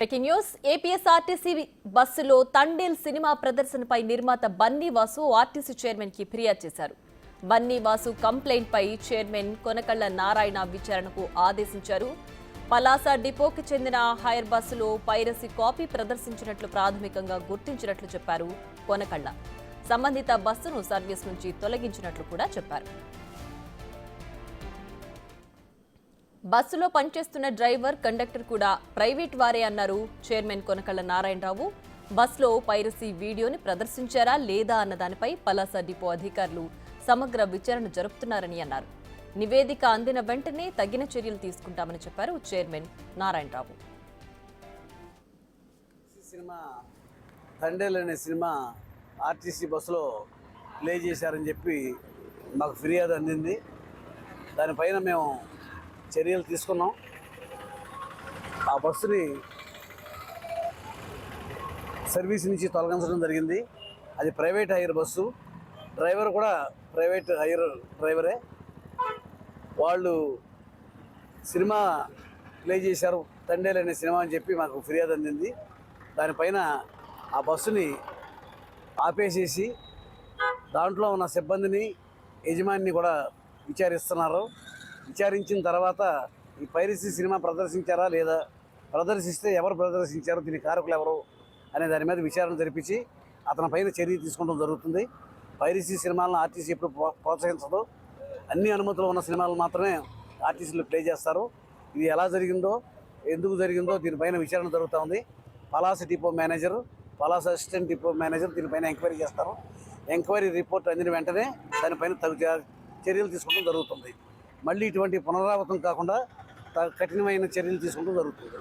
Breaking news APSRTC బస్సులో Thandel cinema ప్రదర్శనపై నిర్మాత Bunny Vasu RTC chairman కి ఫిర్యాదు చేశారు. బన్నీ వాసు కంప్లైంట్ పై చైర్మన్ కొనకళ్ళ నారాయణ విచారణకు ఆదేశించారు. పలాస డిపోకి చెందిన హైర్ బస్సులో పైరసీ కాపీ ప్రదర్శించినట్లు ప్రాథమికంగా గుర్తించినట్లు చెప్పారు కొనకళ్ళ. సంబంధిత బస్సును సర్వీస్ నుంచి తొలగించినట్లు కూడా చెప్పారు. బస్సులో పనిచేస్తున్న డ్రైవర్, కండక్టర్ కూడా ప్రైవేట్ వారే అన్నారు చైర్మన్ కొనకళ్ళ నారాయణరావు. బస్సులో పైరసీ వీడియోని ప్రదర్శించారా లేదా అన్న దానిపై పలాస డిపో అధికారులు సమగ్ర విచారణ జరుపుతున్నారని అన్నారు. నివేదిక అందిన వెంటనే తగిన చర్యలు తీసుకుంటామని చెప్పారు చైర్మన్ నారాయణరావు. తండేల్ అనే సినిమా ఆర్టీసీ బస్సులో ప్లే చేశారని చెప్పి మాకు ఫిర్యాదు అందింది. దానిపైన మేము చర్యలు తీసుకున్నాం. ఆ బస్సుని సర్వీస్ నుంచి తొలగించడం జరిగింది. అది ప్రైవేట్ హైర్ బస్సు, డ్రైవర్ కూడా ప్రైవేట్ హైర్ డ్రైవరే. వాళ్ళు సినిమా ప్లే చేశారు తండేల్ అనే సినిమా అని చెప్పి మాకు ఫిర్యాదు అందింది. దానిపైన ఆ బస్సుని ఆపేసేసి దాంట్లో ఉన్న సిబ్బందిని, యజమానిని కూడా విచారిస్తున్నారు. విచారించిన తర్వాత ఈ పైరసీ సినిమా ప్రదర్శించారా లేదా, ప్రదర్శిస్తే ఎవరు ప్రదర్శించారు, దీని కారకులు ఎవరు అనే దాని మీద విచారణ జరిపించి అతని పైన చర్య తీసుకోవడం జరుగుతుంది. పైరసీ సినిమాలను ఆర్టీసీ ఎప్పుడు ప్రోత్సహించదు. అన్ని అనుమతులు ఉన్న సినిమాలు మాత్రమే ఆర్టీసీలో ప్లే చేస్తారు. ఇది ఎలా జరిగిందో, ఎందుకు జరిగిందో దీనిపైన విచారణ జరుగుతూ ఉంది. Palasa depot manager, Palasa assistant depot manager దీనిపైన ఎంక్వైరీ చేస్తారు. ఎంక్వైరీ రిపోర్ట్ అందిన వెంటనే దానిపైన తగు చర్యలు తీసుకోవడం జరుగుతుంది. మళ్ళీ ఇటువంటి పునరావృతం కాకుండా కఠినమైన చర్యలు తీసుకోవడం జరుగుతుంది.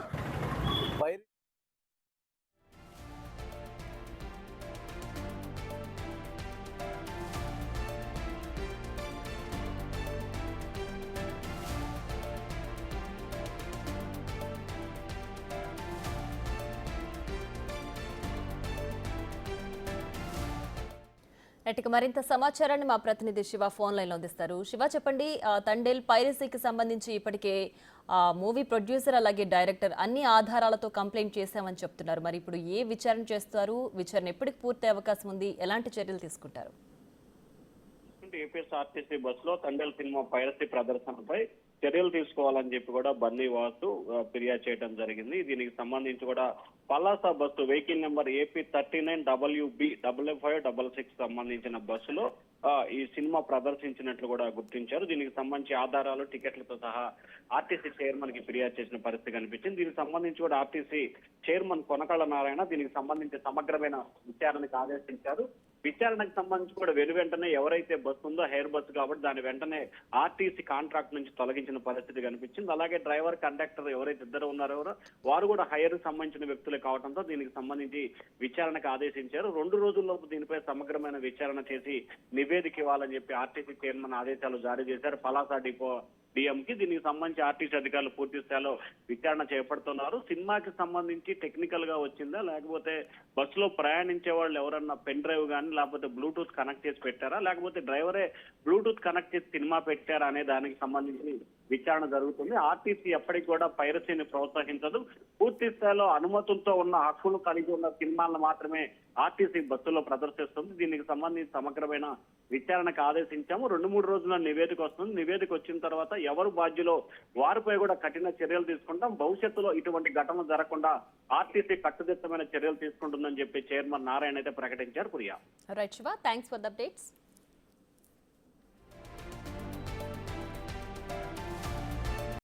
మరింత సమాచారాన్ని మా ప్రతినిధి శివ ఫోన్ లైన్ లో అందిస్తారు. శివ, చెప్పండి, తండేల్ పైరసీకి సంబంధించి ఇప్పటికే మూవీ ప్రొడ్యూసర్ అలాగే డైరెక్టర్ అన్ని ఆధారాలతో కంప్లైంట్ చేశామని చెప్తున్నారు. మరి ఇప్పుడు ఏ విచారణ చేస్తారు? విచారణ ఎప్పటికి పూర్తి అవకాశం ఉంది? ఎలాంటి చర్యలు తీసుకుంటారు? ఏపీఎస్ఆర్టీసీ బస్సులో తండేల్ సినిమా పైరసీ ప్రదర్శనపై చర్యలు తీసుకోవాలని చెప్పి కూడా బన్నీ వాసు ఫిర్యాదు చేయడం జరిగింది. దీనికి సంబంధించి కూడా Palasa bus vehicle number AP 39WB 5556 సంబంధించిన బస్సులో ఈ సినిమా ప్రదర్శించినట్లు కూడా గుర్తించారు. దీనికి సంబంధించి ఆధారాలు, టికెట్లతో సహా ఆర్టీసీ చైర్మన్ కి ఫిర్యాదు చేసిన పరిస్థితి కనిపించింది. దీనికి సంబంధించి కూడా ఆర్టీసీ చైర్మన్ కొనకళ్ళ నారాయణ దీనికి సంబంధించి సమగ్రమైన విచారణకు ఆదేశించారు. విచారణకు సంబంధించి కూడా వెంటనే ఎవరైతే బస్సు ఉందో హెయిర్ బస్సు కాబట్టి దాని వెంటనే ఆర్టీసీ కాంట్రాక్ట్ నుంచి తొలగించిన పరిస్థితి కనిపించింది. అలాగే డ్రైవర్, కండక్టర్ ఎవరైతే ఇద్దరు ఉన్నారో వారు కూడా హైర్ సంబంధించిన వ్యక్తులే కావడంతో దీనికి సంబంధించి విచారణకు ఆదేశించారు. 2 రోజుల్లోపు దీనిపై సమగ్రమైన విచారణ చేసి నివేదిక ఇవ్వాలని చెప్పి ఆర్టీసీ చైర్మన్ ఆదేశాలు జారీ చేశారు పలాస డిపో DM కి. దీనికి సంబంధించి ఆర్టీసీ అధికారులు పూర్తి స్థాయిలో విచారణ చేపడుతున్నారు. సినిమాకి సంబంధించి టెక్నికల్ గా వచ్చిందా, లేకపోతే బస్సులో ప్రయాణించే వాళ్ళు ఎవరన్నా పెన్ డ్రైవ్ కానీ లేకపోతే బ్లూటూత్ కనెక్ట్ చేసి పెట్టారా, లేకపోతే డ్రైవరే బ్లూటూత్ కనెక్ట్ చేసి సినిమా పెట్టారా అనే దానికి సంబంధించి విచారణ జరుగుతుంది. ఆర్టీసీ ఎప్పటికి కూడా పైరసీని ప్రోత్సహించదు. పూర్తి స్థాయిలో అనుమతులతో ఉన్న హక్కులు కలిగి ఉన్న సినిమాలను మాత్రమే ఆర్టీసీ బస్సులో ప్రదర్శిస్తుంది. దీనికి సంబంధించి సమగ్రమైన విచారణకు ఆదేశించాము. 2-3 రోజుల నివేదిక వస్తుంది. నివేదిక వచ్చిన తర్వాత ఎవరు బాధ్యులో వారిపై కూడా కఠిన చర్యలు తీసుకుంటాం. భవిష్యత్తులో ఇటువంటి ఘటనలు జరగకుండా ఆర్టీసీ కట్టుదిట్టమైన చర్యలు తీసుకుంటుందని చెప్పి చైర్మన్ నారాయణ అయితే ప్రకటించారు. Priya. Right Shiva, thanks for the updates.